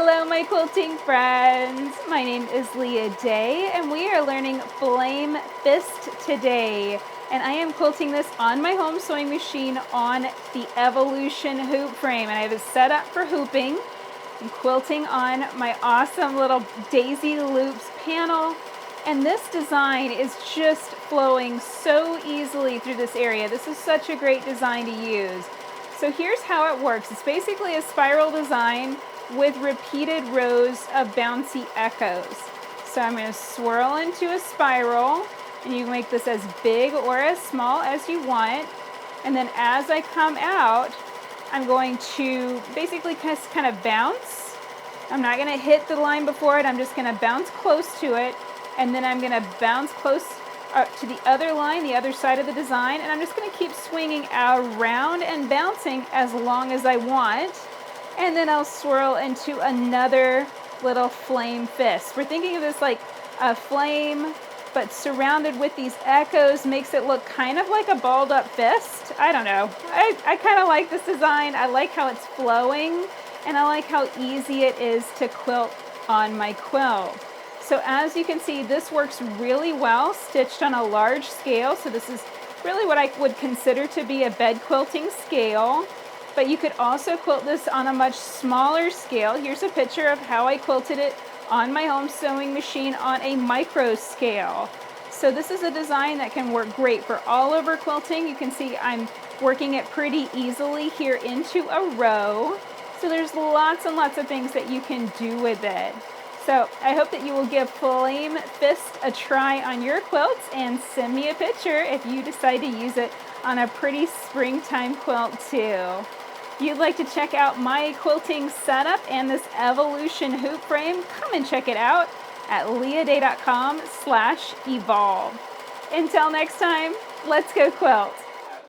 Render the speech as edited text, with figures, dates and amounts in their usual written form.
Hello, my quilting friends. My name is Leah Day, and we are learning Flame Fist today. And I am quilting this on my home sewing machine on the Evolution hoop frame. And I have it set up for hooping. I'm quilting on my awesome little Daisy Loops panel. And this design is just flowing so easily through this area. This is such a great design to use. So here's how it works. It's basically a spiral design with repeated rows of bouncy echoes. So I'm going to swirl into a spiral, and you can make this as big or as small as you want. And then as I come out, I'm going to basically just kind of bounce. I'm not going to hit the line before it. I'm just going to bounce close to it, and then I'm going to bounce close to the other line, the other side of the design, and I'm just going to keep swinging around and bouncing as long as I want. And then I'll swirl into another little flame fist. We're thinking of this like a flame, but surrounded with these echoes makes it look kind of like a balled up fist. I don't know. I kind of like this design. I like how it's flowing, and I like how easy it is to quilt on my quilt. So as you can see, this works really well stitched on a large scale. So this is really what I would consider to be a bed quilting scale. But you could also quilt this on a much smaller scale. Here's a picture of how I quilted it on my home sewing machine on a micro scale. So this is a design that can work great for all over quilting. You can see I'm working it pretty easily here into a row. So there's lots and lots of things that you can do with it. So I hope that you will give Flame Fist a try on your quilts and send me a picture if you decide to use it on a pretty springtime quilt too. If you'd like to check out my quilting setup and this Evolution hoop frame, come and check it out at leahday.com/evolve. Until next time, let's go quilt.